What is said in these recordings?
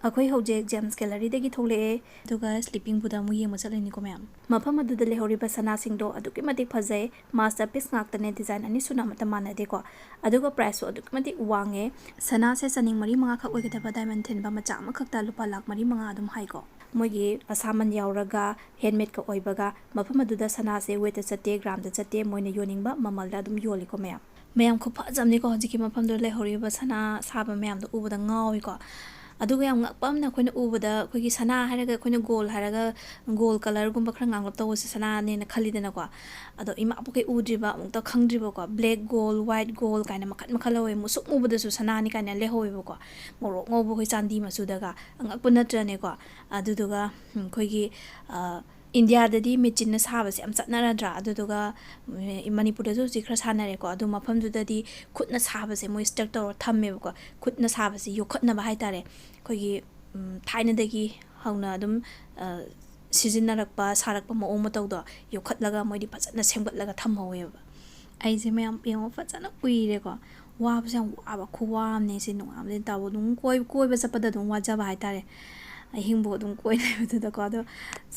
ꯑꯩꯈꯣꯏ ꯍꯧꯖꯤꯛ ꯖꯦꯝꯁ ꯒꯦꯂꯔꯤꯗꯒꯤ ꯊꯣꯛꯂꯛꯑꯦ ꯑꯗꯨꯒ ꯁ꯭ꯂꯤꯞꯄꯤꯡ ꯄꯨꯗ ꯑꯃꯨꯛ ꯌꯦꯡꯕ ꯆꯠꯂꯅꯤꯀꯣ ꯃꯌꯥꯝ ꯃꯐꯝ ꯑꯗꯨꯗ ꯂꯩꯍꯧꯔꯤꯕ ꯁꯅꯥꯁꯤꯡꯗꯣ ꯑꯗꯨꯛꯀꯤ ꯃꯇꯤꯛ ꯐꯖꯩ ꯃꯥꯁꯇꯔ ꯄꯤꯁ ꯉꯥꯛꯇꯅꯦ ꯗꯤꯖꯥꯏꯟ ꯑꯅꯤ ꯁꯨꯅ ꯑꯃꯠꯇ ꯃꯥꯟꯅꯗꯦꯀꯣ ꯑꯗꯨꯒ ꯄ꯭ꯔꯥꯏꯁꯁꯨ ꯑꯗꯨꯛꯀꯤ ꯃꯇꯤꯛ ꯋꯥꯡꯉꯦ ꯁꯅꯥꯁꯦ ꯆꯅꯤꯡ 4-5ꯈꯛ ꯑꯣꯏꯒꯗꯕ ꯗꯥꯏꯃꯟ ꯊꯤꯟꯕ ꯃꯆꯥ ꯑꯃꯈꯛꯇ ꯂꯨꯄꯥ 4-5 ꯑꯗꯨꯝ ꯍꯥꯏꯀꯣ ꯃꯣꯏꯒꯤ ꯑꯁꯥꯃꯟ ꯌꯥꯎꯔꯒ ꯍꯦꯟꯃꯦꯗꯀ ꯑꯣꯏꯕꯒ ꯃꯐꯝ ꯑꯗꯨꯗ ꯁꯅꯥꯁꯦ ꯋꯦꯠꯇ ꯆꯠꯇꯦ ꯒ꯭ꯔꯥꯝꯗ ꯆꯠꯇꯦ ꯃꯣꯏꯅ ꯌꯣꯟꯅꯤꯡꯕ ꯃꯃꯜꯗ ꯑꯗꯨꯝ ꯌꯣꯜꯂꯤꯀꯣ ꯃꯌꯥꯝ ꯈꯨꯐꯖꯕꯅꯤꯀꯣ ꯍꯧꯖꯤꯛꯀꯤ ꯃꯐꯝꯗꯨꯗ ꯂꯩꯍꯧꯔꯤꯕ ꯁꯅꯥ ꯁꯥꯕ ꯃꯌꯥꯝꯗꯣ ꯎꯕꯗ ꯉꯥꯎꯏꯀꯣ ꯑꯗꯨꯒ ꯌꯥꯝ ꯉꯛꯄ ꯑꯃꯅ ꯑꯩꯈꯣꯏꯅ ꯎꯕꯗ ꯑꯩꯈꯣꯏꯒꯤ ꯁꯅꯥ ꯍꯥꯏꯔꯒ ꯑꯩꯈꯣꯏꯅ ꯒꯣꯜ ꯍꯥꯏꯔꯒ ꯒꯣꯜ ꯀꯂꯔꯒꯨꯝꯕ ꯈꯔ ꯉꯥꯡꯂꯞ ꯇꯧꯕꯁꯦ ꯁꯅꯥꯅꯦꯅ ꯈꯜꯂꯤꯗꯅꯀꯣ ꯑꯗꯣ ꯏꯃꯥꯄꯣꯛꯀꯩ ꯎꯗ꯭ꯔꯤꯕ ꯑꯃꯨꯛꯇ ꯈꯪꯗ꯭ꯔꯤꯕꯀꯣ ꯕ꯭ꯂꯦꯛ ꯒꯣꯜ ꯋꯥꯏꯠ ꯒꯣꯜ ꯀꯥꯏꯅ ꯃꯈꯜ ꯂꯧꯋꯦ ꯃꯨꯁꯨꯛ ꯃꯨꯕꯗꯁꯨ ꯁꯅꯥꯅꯤ ꯀꯥꯏꯅ ꯂꯩꯍꯧꯋꯦꯕꯀꯣ ꯉꯧꯔꯣꯛ ꯉꯧꯕ ꯑꯩꯈꯣꯏ ꯆꯥꯟꯗꯤ ꯃꯆꯨꯗꯒ ꯑꯉꯛꯄ ꯅꯠꯇ꯭ꯔꯅꯦꯀꯣ ꯑꯗꯨꯗꯨꯒ ꯑꯩꯈꯣꯏꯒꯤ ꯏꯟꯗꯤꯌꯥꯗꯗꯤ ꯃꯦꯆꯤꯟꯅ ꯁꯥꯕꯁꯦ ꯌꯥꯝ ꯆꯠꯅꯔꯗ꯭ꯔꯥ ꯑꯗꯨꯗꯨꯒ ꯃꯅꯤꯄꯨꯔꯗꯁꯨ ꯍꯧꯖꯤꯛ ꯈꯔ ꯁꯥꯟꯅꯔꯦꯀꯣ ꯑꯗꯨ ꯃꯐꯝꯗꯨꯗꯗꯤ ꯈꯨꯠꯅ ꯁꯥꯕꯁꯦ ꯃꯣꯏ ꯁ꯭ꯇꯛ ꯇꯧꯔ ꯊꯝꯃꯦꯕꯀꯣ ꯈꯨꯠꯅ ꯁꯥꯕꯁꯦ ꯌꯣꯛꯈꯠꯅꯕ ꯍꯥꯏꯇꯥꯔꯦ ꯑꯩꯈꯣꯏꯒꯤ ꯊꯥꯏꯅꯗꯒꯤ ꯍꯧꯅ ꯑꯗꯨꯝ ꯁꯤꯖꯤꯟꯅꯔꯛꯄ ꯁꯥꯔꯛꯄ ꯃꯑꯣꯡ ꯃꯇꯧꯗꯣ ꯌꯣꯛꯈꯠꯂꯒ ꯃꯣꯏꯗꯤ ꯐꯖꯅ ꯁꯦꯝꯒꯠꯂꯒ ꯊꯝꯍꯧꯋꯦꯕ ꯑꯩꯁꯦ ꯃꯌꯥꯝ ꯌꯦꯡꯉꯣ ꯐꯖꯅ ꯎꯏꯔꯦꯀꯣ ꯋꯥꯕꯁꯦ ꯌꯥꯝ ꯋꯥꯕ ꯈꯨꯋꯥꯝꯅꯦ ꯁꯤ ꯅꯣꯡꯉꯥꯟꯕꯗꯩ ꯇꯥꯕ ꯑꯗꯨꯝ ꯀꯣꯏꯕ ꯆꯠꯄꯗ ꯑꯗꯨꯝ ꯋꯥꯖꯕ ꯍꯥꯏꯇꯥꯔꯦ ꯑꯍꯤꯡꯕꯨ ꯑꯗꯨꯝ ꯀꯣꯏ ꯂꯩꯕꯗꯨꯗꯀꯣ ꯑꯗꯣ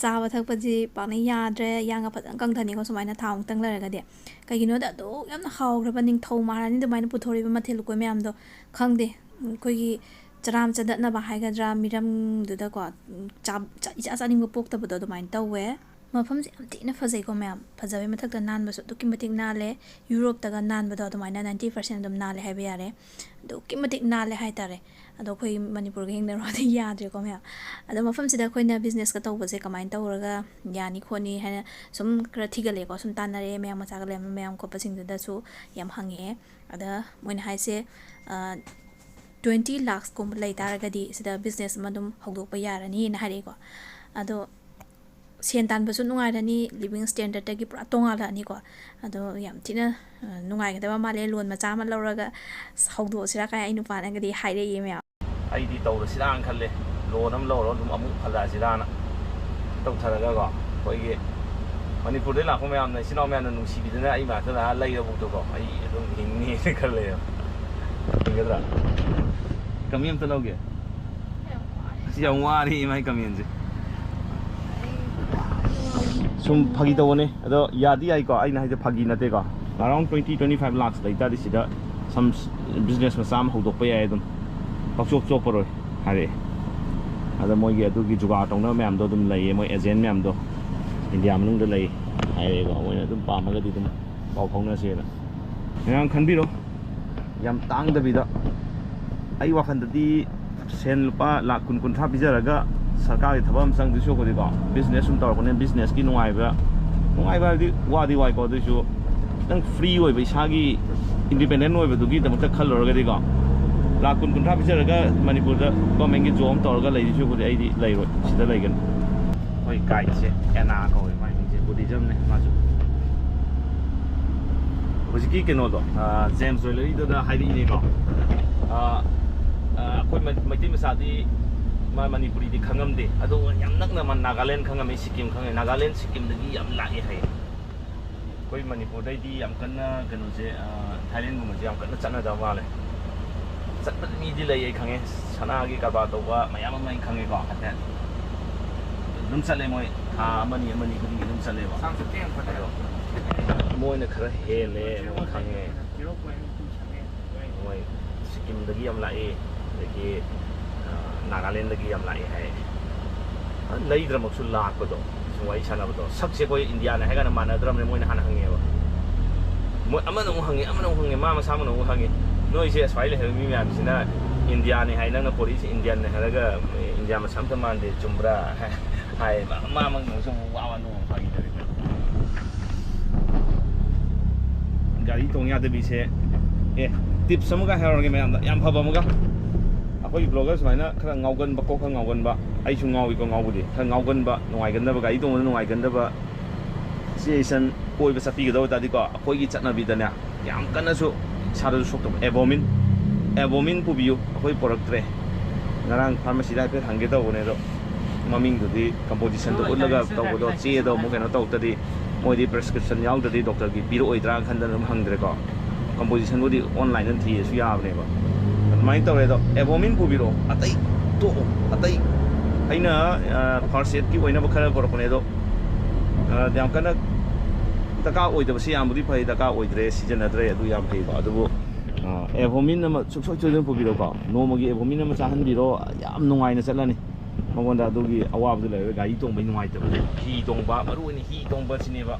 ꯆꯥꯕ ꯊꯛꯄꯁꯤ ꯄꯥꯛꯅ ꯌꯥꯗ꯭ꯔꯦ ꯌꯥꯡꯒ ꯐꯖꯅ ꯀꯪꯊꯅꯤꯀꯣ ꯁꯨꯃꯥꯏꯅ ꯊꯥ ꯃꯨꯛꯇꯪ ꯂꯩꯔꯒꯗꯤ ꯀꯩꯒꯤꯅꯣꯗ ꯑꯗꯨꯛ ꯌꯥꯝꯅ ꯍꯥꯎꯈ꯭ꯔꯕ ꯅꯤꯡꯊꯧ ꯃꯍꯥꯔꯥꯅꯤ ꯑꯗꯨꯃꯥꯏꯅ ꯄꯨꯊꯣꯔꯛꯏꯕ ꯃꯊꯦꯜ ꯂꯨꯀꯣꯏ ꯃꯌꯥꯝꯗꯣ ꯈꯪꯗꯦ ꯑꯩꯈꯣꯏꯒꯤ ꯆꯔꯥꯝ ꯆꯗꯠꯅꯕ ꯍꯥꯏꯒꯗ꯭ꯔꯥ ꯃꯤꯔꯝꯗꯨꯗꯀꯣ ꯏꯆꯥ ꯆꯥꯅꯤꯡꯕ ꯄꯣꯛꯇꯕꯗꯣ ꯑꯗꯨꯃꯥꯏꯅ ꯇꯧꯋꯦ ꯃꯐꯝꯁꯦ ꯌꯥꯝ ꯊꯤꯅ ꯐꯖꯩꯀꯣ ꯃꯌꯥꯝ ꯐꯖꯕꯩ ꯃꯊꯛꯇ ꯅꯥꯟꯕꯁꯨ ꯑꯗꯨꯛꯀꯤ ꯃꯇꯤꯛ ꯅꯥꯜꯂꯦ ꯌꯨꯔꯣꯞꯇꯒ ꯅꯥꯟꯕꯗꯣ ꯑꯗꯨꯃꯥꯏꯅ 90% ꯑꯗꯨꯝ ꯅꯥꯜꯂꯦ ꯍꯥꯏꯕ ꯌꯥꯔꯦ ꯑꯗꯨꯛꯀꯤ ꯃꯇꯤꯛ ꯅꯥꯜꯂꯦ ꯍꯥꯏꯇꯥꯔꯦ ꯑꯗꯣ ꯑꯩꯈꯣꯏ ꯃꯅꯤꯄꯨꯔꯒ ꯌꯦꯡꯅꯔꯨꯔꯗꯤ ꯌꯥꯗ꯭ꯔꯦꯀꯣ ꯃꯌꯥꯝ ꯑꯗꯣ ꯃꯐꯝꯁꯤꯗ ꯑꯩꯈꯣꯏꯅ ꯕꯤꯖꯤꯅꯦꯁꯀ ꯇꯧꯕꯁꯦ ꯀꯃꯥꯏꯅ ꯇꯧꯔꯒ ꯌꯥꯅꯤ ꯈꯣꯠꯅꯤ ꯍꯥꯏꯅ ꯁꯨꯝ ꯈꯔ ꯊꯤꯒꯠꯂꯦꯀꯣ ꯁꯨꯝ ꯇꯥꯟꯅꯔꯛꯑꯦ ꯃꯌꯥꯝ ꯃꯆꯥꯒ ꯂꯩꯔꯝꯕ ꯃꯌꯥꯝ ꯈꯣꯠꯄꯁꯤꯡꯗꯨꯗꯁꯨ ꯌꯥꯝ ꯍꯪꯉꯛꯑꯦ ꯑꯗ ꯃꯣꯏꯅ ꯍꯥꯏꯁꯦ 20 lakhsꯀꯨꯝꯕ ꯂꯩ ꯇꯥꯔꯒꯗꯤ ꯁꯤꯗ ꯕꯤꯖꯤꯅꯦꯁ ꯑꯃ ꯑꯗꯨꯝ ꯍꯧꯗꯣꯛꯄ ꯌꯥꯔꯅꯤꯅ ꯍꯥꯏꯔꯛꯑꯦꯀꯣ ꯑꯗꯣ ꯁꯦꯟ ꯇꯥꯟꯕꯁꯨ ꯅꯨꯡꯉꯥꯏꯔꯅꯤ ꯂꯤꯕꯤꯡ ꯁ꯭ꯇꯦꯟꯗꯔꯠꯇꯒꯤ ꯄꯨꯔꯥ ꯇꯣꯡꯉꯥꯜꯂꯛꯑꯅꯤꯀꯣ ꯑꯗꯣ ꯌꯥꯝ ꯊꯤꯅ ꯅꯨꯡꯉꯥꯏꯒꯗꯕ ꯃꯥꯜꯂꯦ ꯂꯣꯟ ꯃꯆꯥ ꯑꯃ ꯂꯧꯔꯒ ꯍꯧꯗꯣꯛꯑꯁꯤꯔꯥ ꯀꯥꯏ ꯑꯩ ꯅꯨꯄꯥꯅꯒꯗꯤ ꯍꯥꯏꯔꯛꯏ ꯃꯌꯥꯝ ꯑꯩꯗꯤ ꯇꯧꯔꯁꯤꯔꯥꯅ ꯈꯜꯂꯦ ꯂꯣꯟ ꯑꯃ ꯂꯧꯔꯣ ꯑꯗꯨꯝ ꯑꯃꯨꯛ ꯍꯜꯂꯛꯑꯁꯤꯔꯥꯅ ꯇꯧꯊꯔꯒꯀꯣ ꯑꯩꯈꯣꯏꯒꯤ ꯃꯅꯤꯄꯨꯔꯗꯩ ꯂꯥꯛꯄ ꯃꯌꯥꯝꯅ ꯏꯆꯤꯟ ꯏꯅꯥꯎ ꯃꯌꯥꯝꯅ ꯅꯨꯡꯁꯤꯕꯤꯗꯅ ꯑꯩ ꯃꯅꯥꯛꯇ ꯂꯥꯛꯑ ꯂꯩꯔꯕꯧꯗꯀꯣ ꯑꯩ ꯑꯗꯨꯝ ꯍꯤꯡꯅꯤꯅ ꯈꯜꯂꯦꯕ ꯍꯤꯡꯒꯗ꯭ꯔꯥ ꯀꯃꯦꯟ ꯑꯝꯇ ꯂꯧꯒꯦ ꯑꯁꯤ ꯌꯥꯝ ꯋꯥꯔꯤ ꯃꯥꯏ ꯀꯃꯦꯟꯁꯦ ꯁꯨꯝ ꯐꯥꯒꯤ ꯇꯧꯕꯅꯦ ꯑꯗꯣ ꯌꯥꯗꯤ ꯌꯥꯏꯀꯣ ꯑꯩꯅ ꯍꯥꯏꯁꯦ ꯐꯥꯒꯤ ꯅꯠꯇꯦꯀꯣ ꯑꯔꯥꯎꯟ 20-25 lakhs ꯂꯩꯇꯥꯔꯗꯤ ꯁꯤꯗ ꯁꯝ ꯕꯤꯖꯤꯅꯦꯁ ꯃꯆꯥ ꯑꯃ ꯍꯧꯗꯣꯛꯄ ꯌꯥꯏ ꯑꯗꯨꯝ ꯄꯥꯛꯆꯣꯞ ꯆꯣꯞꯄꯔꯣꯏ ꯍꯥꯏꯔꯛꯑꯦ ꯑꯗ ꯃꯣꯏꯒꯤ ꯑꯗꯨꯒꯤ ꯖꯨꯒꯥꯔ ꯇꯧꯅꯕ ꯃꯌꯥꯝꯗꯣ ꯑꯗꯨꯝ ꯂꯩꯌꯦ ꯃꯣꯏ ꯑꯦꯖꯦꯟ ꯃꯌꯥꯝꯗꯣ ꯏꯟꯗꯤꯌꯥ ꯃꯅꯨꯡꯗ ꯂꯩ ꯍꯥꯏꯔꯛꯑꯦꯀꯣ ꯃꯣꯏꯅ ꯑꯗꯨꯝ ꯄꯥꯝꯃꯒꯗꯤ ꯑꯗꯨꯝ ꯄꯥꯎ ꯐꯥꯎꯅꯁꯦꯅ ꯃꯌꯥꯝ ꯈꯟꯕꯤꯔꯣ ꯌꯥꯝ ꯇꯥꯡꯗꯕꯤꯗ ꯑꯩ ꯋꯥꯈꯜꯗꯗꯤ ꯁꯦꯟ ꯂꯨꯄꯥ lakh 20-30 ꯄꯤꯖꯔꯒ ꯁꯔꯀꯥꯔꯒꯤ ꯊꯕꯛ ꯑꯃ ꯆꯪꯗꯣꯏ ꯁꯔꯨꯛꯄꯨꯗꯤꯀꯣ ꯕꯤꯖꯤꯅꯦꯁ ꯁꯨꯝ ꯇꯧꯔꯛꯄꯅꯦ ꯕꯤꯖꯤꯅꯦꯁꯀꯤ ꯅꯨꯡꯉꯥꯏꯕ ꯍꯥꯏꯕꯗꯤ ꯋꯥꯗꯤ ꯋꯥꯏꯀꯣ ꯑꯗꯨꯏꯁꯨ ꯈꯤꯇꯪ ꯐ꯭ꯔꯤ ꯑꯣꯏꯕ ꯏꯁꯥꯒꯤ ꯏꯟꯗꯤꯄꯦꯟꯗꯦꯟ ꯑꯣꯏꯕꯗꯨꯒꯤꯗꯃꯛꯇ ꯈꯜꯂꯨꯔꯒꯗꯤꯀꯣ lakh 20-30 ꯄꯤꯖꯔꯒ ꯃꯅꯤꯄꯨꯔꯗ ꯒꯣꯔꯃꯦꯟꯒꯤ ꯖꯣꯕ ꯑꯃ ꯇꯧꯔꯒ ꯂꯩꯗꯣꯏ ꯁꯔꯨꯛꯄꯨꯗꯤ ꯑꯩꯗꯤ ꯂꯩꯔꯣꯏ ꯁꯤꯗ ꯂꯩꯒꯅꯤ ꯑꯩꯈꯣꯏ ꯒꯥꯏꯗꯁꯦ ꯀꯌꯥꯅꯥ ꯀꯧꯋꯦ ꯃꯥꯏ ꯃꯤꯡꯁꯦ ꯕꯨꯙꯤꯖꯝꯅꯦ ꯃꯥꯁꯨ ꯍꯧꯖꯤꯛꯀꯤ ꯀꯩꯅꯣꯗꯣ ꯖꯦꯝꯁ ꯖ꯭ꯋꯦꯂꯔꯤꯗꯨꯗ ꯍꯥꯏꯔꯛꯏꯅꯦꯀꯣ ꯑꯩꯈꯣꯏ ꯃꯩꯇꯩ ꯃꯆꯥꯗꯤ ꯃꯥ ꯃꯅꯤꯄꯨꯔꯤꯗꯤ ꯈꯪꯉꯝꯗꯦ ꯑꯗꯨꯒ ꯌꯥꯝ ꯅꯛꯅ ꯅꯥꯒꯥꯂꯦꯟ ꯈꯪꯉꯝꯃꯤ ꯁꯤꯛꯀꯤꯝ ꯈꯪꯉꯦ ꯅꯥꯒꯥꯂꯦꯟ ꯁꯤꯛꯀꯤꯝꯗꯒꯤ ꯌꯥꯝ ꯂꯥꯛꯑꯦ ꯍꯥꯏꯌꯦ ꯑꯩꯈꯣꯏ ꯃꯅꯤꯄꯨꯔꯗꯩꯗꯤ ꯌꯥꯝ ꯀꯟꯅ ꯀꯩꯅꯣꯁꯦ ꯊꯥꯏꯂꯦꯟꯒꯨꯝꯕꯁꯦ ꯌꯥꯝ ꯀꯟꯅ ꯆꯠꯅꯗꯕ ꯃꯥꯜꯂꯦ ꯆꯠꯄ ꯃꯤꯗꯤ ꯂꯩ ꯑꯩ ꯈꯪꯉꯦ ꯁꯅꯥꯒꯤ ꯀꯔꯕꯥꯔ ꯇꯧꯕ ꯃꯌꯥꯝ ꯑꯃ ꯑꯩ ꯈꯪꯉꯦꯀோ ꯍꯥꯏꯐꯦꯠ ꯑꯗꯨꯝ ꯆꯠꯂꯦ ꯃꯣꯏ ꯊꯥ ꯑꯃꯅꯤ ꯈꯨꯗꯤꯡꯒꯤ ꯑꯗꯨꯝ ꯆꯠꯂꯦꯕ ꯃꯣꯏꯅ ꯈꯔ ꯍꯦꯜꯂꯦ ꯑꯗꯨꯝ ꯈꯪꯉꯦ ꯃꯣꯏ ꯁꯤꯛꯀꯤꯝꯗꯒꯤ ꯌꯥꯝ ꯂꯥꯛꯑꯦ ꯑꯗꯒꯤ ꯅꯥꯒꯥꯂꯦꯟꯗꯒꯤ ꯌꯥꯝ ꯂꯥꯛꯑꯦ ꯍꯥꯏ ꯂꯩꯗ꯭ꯔꯃꯛꯁꯨ ꯂꯥꯛꯄꯗꯣ ꯁꯨꯝ ꯋꯥꯔꯤ ꯁꯥꯟꯅꯕꯗꯣ ꯁꯛꯁꯦ ꯑꯩꯈꯣꯏ ꯏꯟꯗꯤꯌꯥꯅ ꯍꯥꯏꯀꯥꯟꯗ ꯃꯥꯟꯅꯗ꯭ꯔꯕꯅꯤ ꯃꯣꯏꯅ ꯍꯥꯟꯅ ꯍꯪꯉꯦꯕ ꯃꯣꯏ ꯑꯃꯅ ꯑꯃꯨꯛ ꯍꯪꯉꯦ ꯃꯥ ꯃꯁꯥ ꯑꯃꯅ ꯑꯃꯨꯛ ꯍꯪꯉꯦ ꯅꯣꯏꯁꯦ ꯑꯁ꯭ꯋꯥꯏ ꯂꯩꯍꯧꯔꯤꯕ ꯃꯤ ꯃꯌꯥꯝꯁꯤꯅ ꯏꯟꯗꯤꯌꯥꯅꯤ ꯍꯥꯏ ꯅꯪꯅ ꯄꯣꯔꯛꯏꯁꯦ ꯏꯟꯗꯤꯌꯥꯟꯅꯤ ꯍꯥꯏꯔꯒ ꯏꯟꯗꯤꯌꯥ ꯃꯁꯥ ꯑꯝꯇ ꯃꯥꯟꯗꯦ ꯆꯨꯝꯕ꯭ꯔꯥ ꯍꯥꯏꯌꯦꯕ ꯃꯥꯃꯛꯅꯁꯨ ꯑꯃꯨꯛ ꯋꯥ ꯅꯣꯡ ꯐꯥꯈꯤꯗꯔꯦ ꯒꯥꯔꯤ ꯇꯣꯡ ꯌꯥꯗꯕꯤꯁꯦ ꯇꯤꯞꯁ ꯑꯃꯒ ꯍꯥꯏꯔꯛꯑꯒꯦ ꯃꯌꯥꯝꯗ ꯌꯥꯝ ꯐꯕ ꯑꯃꯒ ꯑꯩꯈꯣꯏꯒꯤ ꯕ꯭ꯂꯣꯒꯔ ꯁꯨꯃꯥꯏꯅ ꯈꯔ ꯉꯥꯎꯒꯟꯕ ꯀꯣꯛ ꯈꯔ ꯉꯥꯎꯒꯟꯕ ꯑꯩꯁꯨ ꯉꯥꯎꯏꯀꯣ ꯉꯥꯎꯕꯗꯤ ꯈꯔ ꯉꯥꯎꯒꯟꯕ ꯅꯨꯡꯉꯥꯏꯒꯟꯗꯕ ꯒꯥꯔꯤ ꯇꯣꯡꯕꯗ ꯅꯨꯡꯉꯥꯏꯒꯟꯗꯕ ꯁꯤꯆꯨꯋꯦꯁꯟ ꯀꯣꯏꯕ ꯆꯠꯄꯤꯒꯗꯕ ꯑꯣꯏꯇꯥꯔꯗꯤꯀꯣ ꯑꯩꯈꯣꯏꯒꯤ ꯆꯠꯅꯕꯤꯗꯅꯦ ꯌꯥꯝ ꯀꯟꯅꯁꯨ ꯏꯁꯥꯗꯁꯨ ꯁꯣꯛꯇꯕ ꯑꯦꯕꯣꯃꯤꯟ ꯄꯨꯕꯤꯌꯨ ꯑꯩꯈꯣꯏ ꯄꯣꯔꯛꯇ꯭ꯔꯦ ꯉꯔꯥꯡ ꯐꯥꯔꯃꯥꯁꯤꯗ ꯍꯥꯏꯐꯦꯠ ꯍꯪꯒꯦ ꯇꯧꯕꯅꯦ ꯑꯗꯣ ꯃꯃꯤꯡꯗꯨꯗꯤ ꯀꯝꯄꯣꯖꯤꯁꯟꯗꯣ ꯎꯠꯂꯒ ꯇꯧꯕꯗꯣ ꯆꯦꯗꯣ ꯑꯃꯨꯛ ꯀꯩꯅꯣ ꯇꯧꯗ꯭ꯔꯗꯤ ꯃꯣꯏꯗꯤ ꯄ꯭ꯔꯦꯁꯀ꯭ꯔꯤꯞꯁꯟ ꯌꯥꯎꯗ꯭ꯔꯗꯤ ꯗꯣꯛꯇꯔꯒꯤ ꯄꯤꯔꯛꯑꯣꯏꯗ꯭ꯔꯥ ꯈꯟꯗꯅ ꯑꯗꯨꯝ ꯍꯪꯗ꯭ꯔꯦꯀꯣ ꯀꯝꯄꯣꯖꯤꯁꯟꯕꯨꯗꯤ ꯑꯣꯟꯂꯥꯏꯟꯗ ꯊꯤꯔꯁꯨ ꯌꯥꯕꯅꯦꯕ ꯑꯗꯨꯃꯥꯏꯅ ꯇꯧꯔꯦ ꯑꯗꯣ ꯑꯦꯕꯣꯃꯤꯟ ꯄꯨꯕꯤꯔꯛꯑꯣ to atai aina first aid ki oina ba khara porokone do yam kana taka oidaba si yam budi phai taka oidre season adre adu yam phai ba adu evomin na suk suk choden pobi do ka no magi evomin na cha han bi ro yam nungai na chalani magonda adu gi awab du le gai tong bai nungai ta hi tong ba maru ni hi tong ba sine ba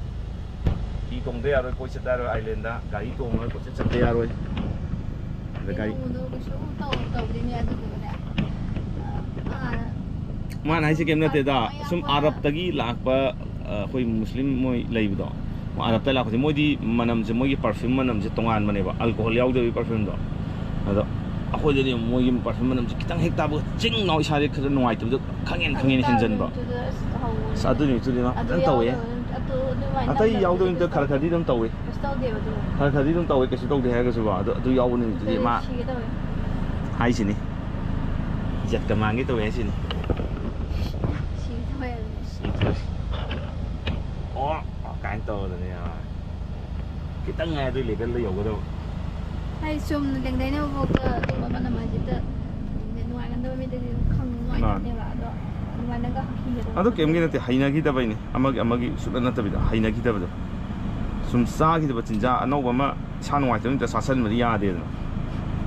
hi tong de aro koi chata ro island da gai tong ro ko chate aro gai man hai se kem na te da sum arab tagi lakpa khoi muslim moi leibdo arab ta lakse moi di manam je moi gi perfume manam je tongan mane ba alcohol yaw de perfume do ado akhoi de moi gi perfume manam je kitang hek ta bu jing no isa de khadon noi tu khangen hinjan ba sa du ni tu di na tan tawe atai yaw do inte khar khadi dum tawe khar khadi dum tawe ke su dog de ha ga su ba adu yaw ni tu di ma hai sini jet ka mangi tawe sini cái to rồi nè cái tăng nghe tôi liền cái lấy dầu đâu hay xung đằng đấy nó vô cơ tụi bạn làm gì đó ngoàiกันด้วยไม่ได้ข้างngoàiเนี่ยละดอกngoàiนั้นก็ขี้เนาะ ado kem gi nate haina gi dabai ni amagi sudan na tabi da haina gi dabai sum sa gi da chinja anau ba ma san wai tum ta sasan ma ya de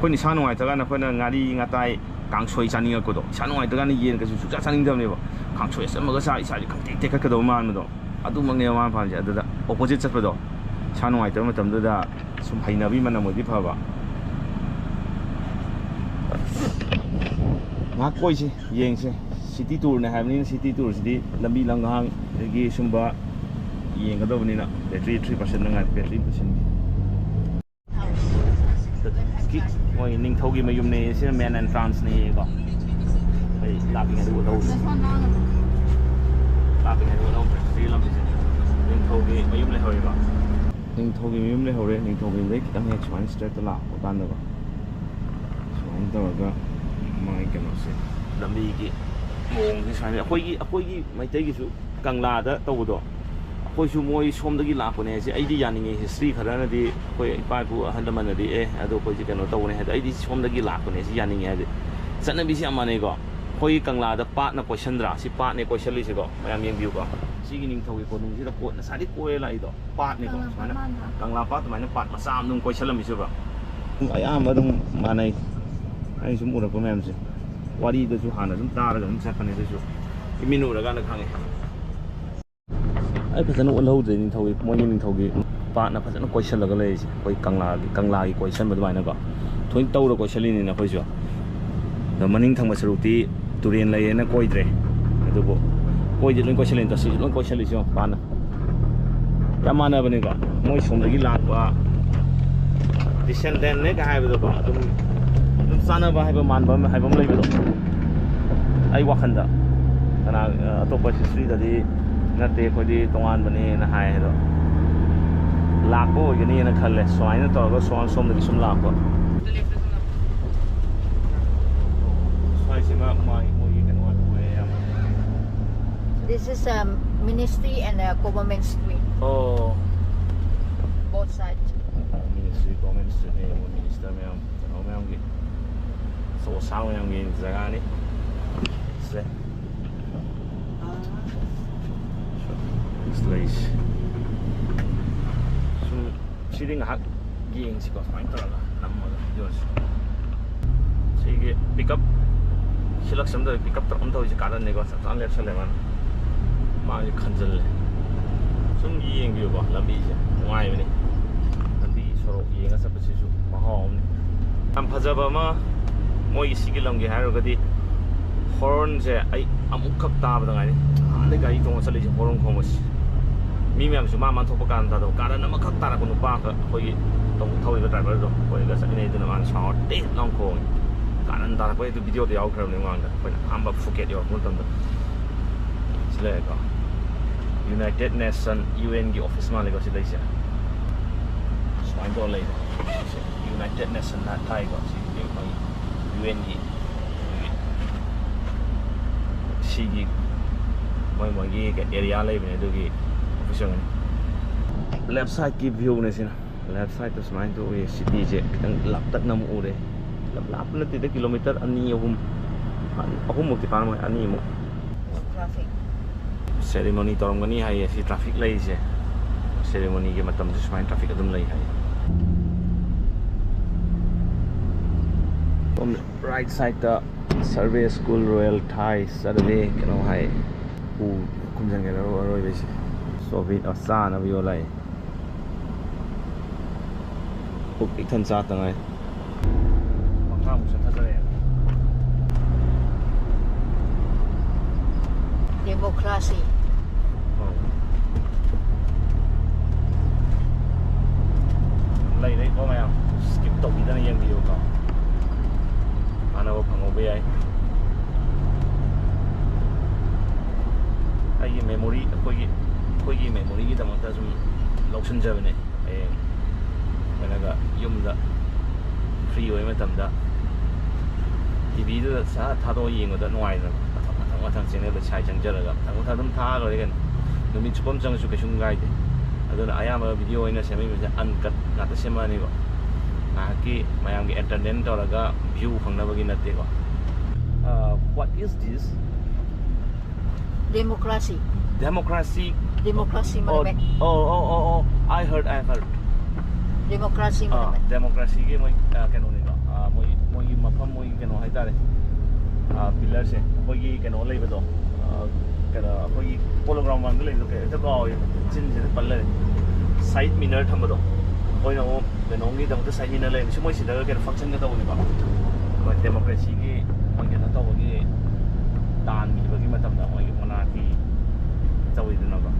ko ni san wai ta ga na ko na ngari ngatai kang soi chaning ko do san wai ta ga ni yen ka su cha chaning dam ne ba kang soi sam ga sa isa ji kang te ka do man ma do adu mang ne ma phan ja adu da opposite chat ba do san wai ta ma tam da sum haina bi man na mo di pha ba ma koi si yeng se city tour na have ni city tour city lambi langhang gi sumba yeng ga do ni na battery 3% na battery percent ki moi ning thau gi mayum ne si man and trans ni ko ai la bi ga do do la bi ga do do si lam bi ning thau gi mayum le hoi ba ning thau gi mayum le hore ning thau gi le ki tang he chwan straight to la ko tan da ba chwan to ga mai cái nó sẽ làm đi cái mồm cái sai này khôi cái mấy cái su càng là đó tàu đó khôi su môi xôm đó cái lạc của này sẽ ấy đi nhà này history khá là đi khôi bài phụ hành làm anh đi à đó khôi chỉ cái nó tàu này ấy đi xôm đó cái lạc của này sẽ nhà này đi sẵn là bị gì mà này có khôi càng là đó part nó question ra si part này question lý sẽ có mấy em view có chỉ cái những thầu cái con cái đó cột nó sai đi coi lại đó part này có phải không càng là part mà nó part mà sao nó question làm gì chứ vậy ai mà đông mà này ai sum ura ko mem se wari da su hana sum tar ga sum sakane da su iminu ra ga na khange ai phasana ol ho de ni thogi moi ni thogi pa na phasana question la ga le koi kangla gi question ba dai na ko thoin tau ro question ni na khoi jo da maning thang ma saruti turen lai na koi dre adu bo koi de lon question len ta si lon question li jo pa na ya mana ba ni ko moi som gi la ba descendant ne ga hai ba do ba sana ba hai ba man ba hai ba lai ba do ai wa khanda kana atopa history da di na te ko di tongan bani na hai do lak bo ye ni na khalle swai na to ga swan som da sum lak ko swai sima mai mo yi kan wa we ya This is a ministry and a government street. oh Both sides. ministry government street ne minister me am no me am gi so sao em nhìn ra ga ni se this place so sitting hak ging si ko fine tara nam mo jos si ge pick up silak sam da pick up tar om tho ji karan ne ko sa left sa le man ma ji khanjal le sum yeng bi ba lambi je ngai ni lambi soro yeng sa pa si su ma hom ni am phajaba ma moi sigi lamgi harogadi horn je ai amuk khak ta ba ngai ni gai tong chali je horn khomos mi myam su ma man thop kan da do karan am khak ta ra ko nu pa ka koi tong thoi ga driver do koi ga sa ni de na man shot te long ko karan da ko tu video de yaw khram ni ngang da ko am ba Phuket yo ko tam da sile ka United Nation UN gi office ma le ko si dai sia swain do le United Nation na thai ko si ge ko UN gi si gi moi gi cái area lai ne do gi official left side ki view ne sin left side to smain to we city je tang lap tak nam u re lap na ti de kilometer ani hum ahumuk ti paramo ani mo Traffic. ceremony torongani hai si traffic lai se ceremony ke matam se smain traffic adum lai hai on right side the survey school royal thai survey kano hai u kumjang ge ro roi be so bit asa na bio lai uk ithan cha tangai makam sa thajare Democracy. Lấy đấy có mày không? Skip tục thì nó yên video có. Anh đâu phẳng ngồi ai? Ai memory, coi memory cái tầm ta zoom log sinh giờ này. Cái này dùng đó free vậy mà tầm đó. TV đó sao thà tôi yên ở đó ngoài rồi. Thằng sen này là chạy chẳng chờ rồi. Thằng thà đâm tha rồi cái. Nó mình chụp âm chẳng chụp cái sung gai đấy. Aduna ayama video ina semi uncut ngata semani ko ki mayam gi entertain toraga view phangna bagi natte ko what is this Democracy. democracy Monument. oh I heard Democracy monument. democracy gi moi keno ni ko moi mafam moi keno hai tare pillar se koi gi keno lei bado kada koi hologram wang lei ke to ko chin je palle side minor thambado koi no keno gi dang to side minor lei si moi si da ke function ga to ni ba ko democracy gi moi ke na to gi dan mi bagi matam da moi monarchy chawi dina ba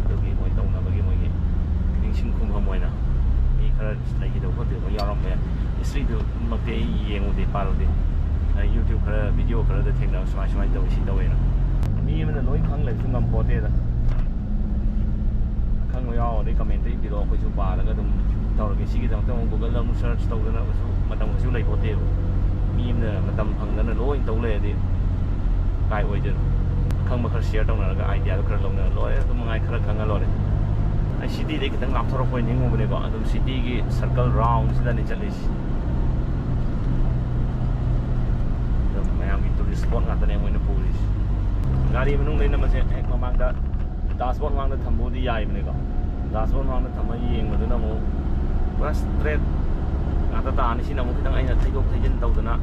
to gi moi to na bagi moi gi ning sing khum ha moi na ni khara lai gi do ko te ko yaram me history do makte yeng u de pa lo de YouTube khara video khara da thengna smai to si to we na mi man loi khang lai sungam pote da khang mo yaw de comment ti biro ko chu pa la ga dum taw ge si gi dang tong Google lam search taw na ko chu matam chu lai pote mi man matam phang na loi taw le di kai oi de khang ma khar share taw na ga idea khar long na loi dum ngai khar khang ga lo de ai city de kitang lap thoro ko ning mo ne ko adum city gi circle round sida ni chalis dum mayam gi tourist spot ngata ne mo na police gari menung leina ma se ek mamang da dashboard mang da thambu di yai bne ko dashboard mang da thamma yeng ma duna mo pura straight ngata ta ani sina mo kitang aina thaidok thaijin taw duna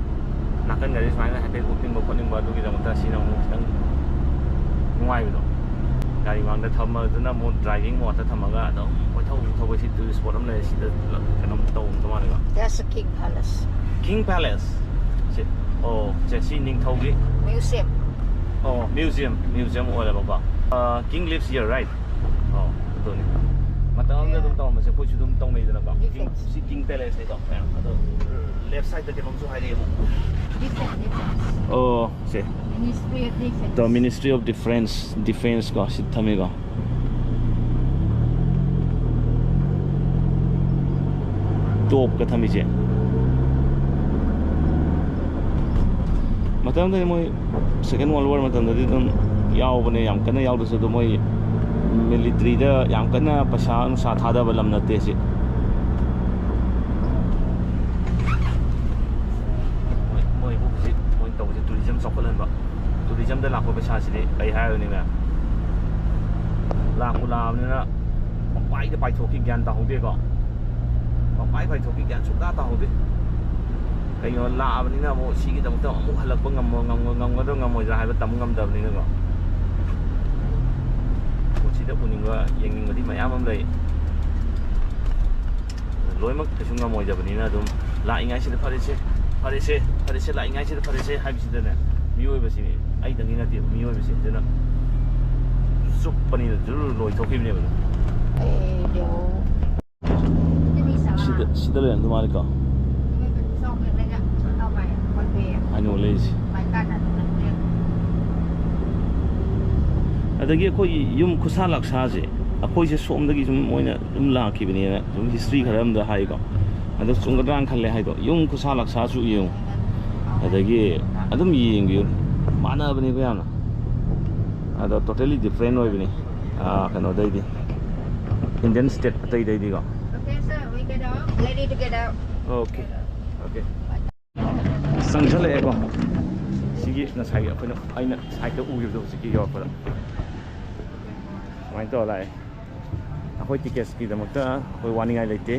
nakan gari smai na happy cooking bo khoning ba du gi da mo ta sina mo kitang nuai bi do gari mang da thamma duna mo driving mo ta thamma ga do ko thau ba si tourist spot am le si da kanam taw to ma le ko That's the King Palace. oh je si ning thau gi Museum. oh museum ola ba king lives here right oh to ni mata ang dum taw ma se ko chu dum tong mai dana ba king palace ai to ado left side da ke bang chu hai de mo Defense. oh se Ministry of Defense. the Ministry of Defense ko si thame ko top ka thami je matam da moi second world war matam da dum yaw bane yam kana yaw da so moi military da yam kana pasha anu sa thada balam na te si moi bu si moi to si tourism soklan ba tourism da la ko pasha si de kai ha ni ma la ku la ni na pai da pai thoki gyan ta ho de ko pai thoki gyan su da ta ho de cái nó lạ bên này một xí cái đồng tông một halak bang ngam cái đó ngam ra hai bên tấm ngam đầm này nữa một xí đó của những cái những cái đi máy ấm đây lối mất cái chúng ngam ra bên này đúng lại ngay sẽ phải lại ngay sẽ phải hai bên này miêu bên này ai đừng nghe tiếng miêu bên này đó súp bên này rồi lối thâu kim này điều xí đó là làm gì cả I know lazy. Adagi khoi yum khusa laksa je akhoi se som dagi sum moina dum la ki bini na sum history kharam da hai ko adu chungadang khalle hai do yum khusa laksa chu yung adagi adum ying bi mana bani ko yana adu totally different oi bini kano dai di Indian state tai dai di ko Okay sir, we get out. Ready to get out. okay sang chale ko si ꯁꯤꯒꯤ ꯉꯁꯥꯏꯒꯤ ꯑꯩꯅ ꯁꯥꯏꯠꯇ ꯎꯈꯤꯕꯗꯣ ꯍꯧꯖꯤꯛꯀꯤ ꯌꯧꯔꯛꯄꯗ ꯁꯨꯃꯥꯏꯅ ꯇꯧꯔ ꯂꯥꯛꯑꯦ ꯑꯩꯈꯣꯏ ꯇꯤꯀꯦꯠꯁꯀꯤꯗꯃꯛꯇ ꯑꯩꯈꯣꯏ ꯋꯥꯅꯤꯡꯉꯥꯏ ꯂꯩꯇꯦ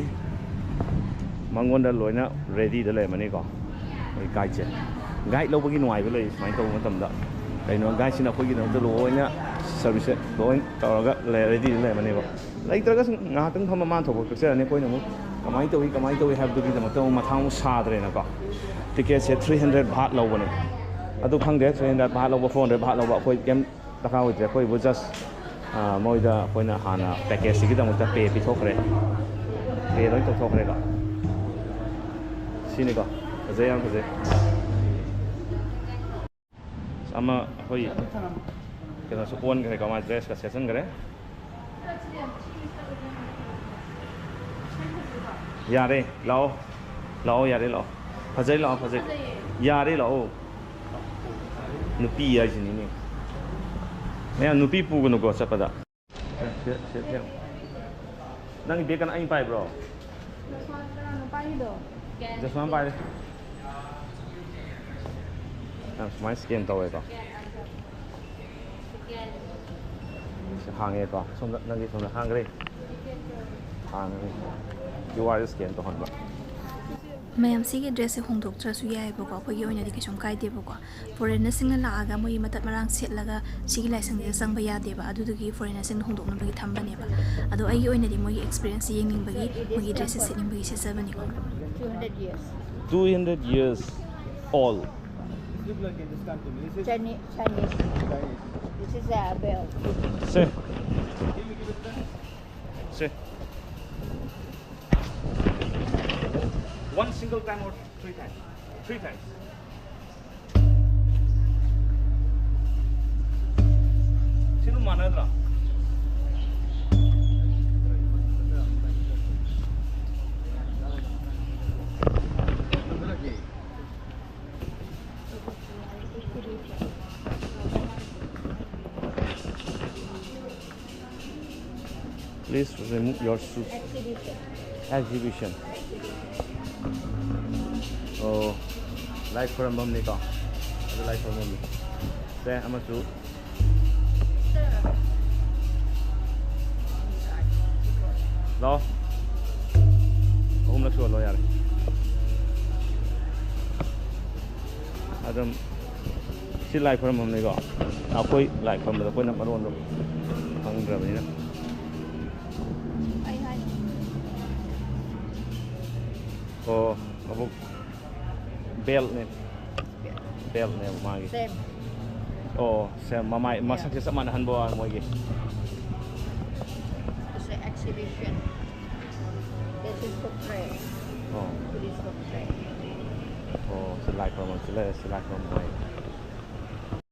ꯃꯉꯣꯟꯗ ꯂꯣꯏꯅ ꯔꯦꯗꯤꯗ ꯂꯩꯔꯝꯃꯅꯤꯀꯣ ꯑꯩꯈꯣꯏ ꯒꯥꯏꯗꯁꯦ ꯒꯥꯏꯗ ꯂꯧꯕꯒꯤ ꯅꯨꯡꯉꯥꯏꯕ ꯂꯩ ꯁꯨꯃꯥꯏꯅ ꯇꯧꯕ ꯃꯇꯝꯗ ꯀꯩꯅꯣ ꯒꯥꯏꯗꯁꯤꯅ ꯑꯩꯈꯣꯏꯒꯤꯗꯃꯛꯇ ꯂꯣꯏꯅ ꯁꯔꯚꯤꯁꯁꯦ ꯂꯣꯏ ꯇꯧꯔꯒ ꯔꯦꯗꯤꯗ ꯂꯩꯔꯝꯃꯅꯦꯕ ꯂꯩꯇ꯭ꯔꯒꯁꯨ ꯉꯥꯏꯍꯥꯛꯇꯪ ꯐꯝꯕ ꯃꯥꯅ ꯊꯣꯛꯄ ꯀꯛꯆꯔꯅꯤ ꯑꯩꯈꯣꯏꯅ ꯑꯃꯨꯛ ꯀꯃꯥꯏꯅ ꯇꯧꯏ ꯍꯥꯏꯕꯗꯨꯒꯤꯗꯃꯛꯇ ꯑꯃꯨꯛ ꯃꯊꯥꯡ ꯑꯃꯨꯛ ꯁꯥꯗ꯭ꯔꯦꯅꯀꯣ ꯇꯤꯀꯦꯠꯁꯦ 300 ꯕꯥꯠ ꯂꯧꯕꯅꯦ ꯑꯗꯨ ꯈꯪꯗꯦ 300 ꯕꯥꯠ ꯂꯧꯕ 400 ꯕꯥꯠ ꯂꯧꯕ ꯑꯩꯈꯣꯏ ꯀꯩꯝ ꯗꯔꯀꯥꯔ ꯑꯣꯏꯗ꯭ꯔꯦ ꯑꯩꯈꯣꯏꯕꯨ ꯖꯁ ꯃꯣꯏꯗ ꯑꯩꯈꯣꯏꯅ ꯍꯥꯟꯅ ꯄꯦꯀꯦꯖꯁꯤꯒꯤꯗꯃꯛꯇ ꯄꯦ ꯄꯤꯊꯣꯛꯈ꯭ꯔꯦ ꯄꯦ ꯂꯣꯏ ꯇꯧꯊꯣꯛꯈ꯭ꯔꯦꯀꯣ ꯁꯤꯅꯤꯀꯣ ꯐꯖꯩ ꯌꯥꯝ ꯐꯖꯩ ꯑꯃ ꯑꯩꯈꯣꯏ ꯀꯩꯅꯣꯁꯨ ꯑꯣꯟꯈ꯭ꯔꯦꯀꯣ ꯃꯥ ꯗ꯭ꯔꯦꯁꯀ ꯁꯦꯠꯆꯟꯈ꯭ꯔꯦ ꯌꯥꯔꯦ ꯂꯥꯛꯑꯣ ꯌꯥꯔꯦ ꯂꯥꯛꯑꯣ ꯐꯖꯩ ꯂꯥꯛꯑꯣ ꯐꯖꯩ ꯌꯥꯔꯦ ꯂꯥꯛꯑꯣ ꯅꯨꯄꯤ ꯍꯥꯏꯁꯤꯅꯤꯅꯦ ꯃꯌꯥꯝ ꯅꯨꯄꯤ ꯄꯨꯒꯅꯨꯀꯣ ꯆꯠꯄꯗ ꯅꯪꯒꯤ ꯕꯦꯒ ꯀꯅꯥ ꯑꯩ ꯄꯥꯏꯕ꯭ꯔꯣ ꯖꯁꯋꯥꯟ ꯄꯥꯏꯔꯦ ꯁꯨꯃꯥꯏꯅ ꯁ꯭ꯀꯦꯟ ꯇꯧꯋꯦꯀꯣ ꯍꯥꯡꯉꯦꯀꯣ ꯁꯣꯝꯗ ꯅꯪꯒꯤ ꯁꯣꯝꯗ ꯍꯥꯡꯈ꯭ꯔꯦ ꯍꯥꯡꯉꯦ QR ꯁ꯭ꯀꯦꯟ ꯇꯧꯍꯟꯕ ꯃꯌꯥꯝ ꯁꯤꯒꯤ ꯗ꯭ꯔꯦꯁꯁꯦ ꯍꯣꯡꯗꯣꯛꯇ꯭ꯔꯁꯨ ꯌꯥꯏꯑꯕꯀꯣ ꯑꯩꯈꯣꯏꯒꯤ ꯑꯣꯏꯅꯗꯤ ꯀꯩꯁꯨꯝ ꯀꯥꯏꯗꯦꯕꯀꯣ ꯐꯣꯔꯦꯟꯅꯔꯁꯤꯡꯅ ꯂꯥꯛꯑꯒ ꯃꯣꯏꯒꯤ ꯃꯇꯠ ꯃꯔꯥꯡ ꯁꯦꯠꯂꯒ ꯁꯤꯒꯤ ꯂꯥꯏꯁꯪꯁꯤꯗ ꯆꯪꯕ ꯌꯥꯗꯦꯕ ꯑꯗꯨꯗꯨꯒꯤ ꯐꯣꯔꯦꯟꯅꯔꯁꯤꯡꯅ ꯍꯣꯡꯗꯣꯛꯅꯕꯒꯤ ꯊꯝꯕꯅꯦꯕ ꯑꯗꯣ ꯑꯩꯒꯤ ꯑꯣꯏꯅꯗꯤ ꯃꯣꯏꯒꯤ ꯑꯦꯛꯁꯄꯤꯔꯤꯌꯦꯟꯁꯁꯦ ꯌꯦꯡꯅꯤꯡꯕꯒꯤ ꯃꯣꯏꯒꯤ ꯗ꯭ꯔꯦꯁꯁꯦ ꯁꯦꯠꯅꯤꯡꯕꯒꯤ ꯁꯦꯠꯆꯕꯅꯤꯀꯣ 200 years. 200 years old. Chinese. This is a bell. See. One single time or 3 times? 3 times. Sino manadra? Please remove your shoes. Exhibition. Oh, like for a mum nika. Like for a mum. Say, I'm a shoe. Lo. Home shoe lo yaar. Adam. She like for a mum nika. Now koi like for the koi na paron lo. Hang grab ni na. Oh, abuk belt ne magi. Same. Oh, same mamai masak sa manahan bo mo gi. It's an exhibition. This is for tray. Oh. This is for tray. Oh, silai from silai from mai.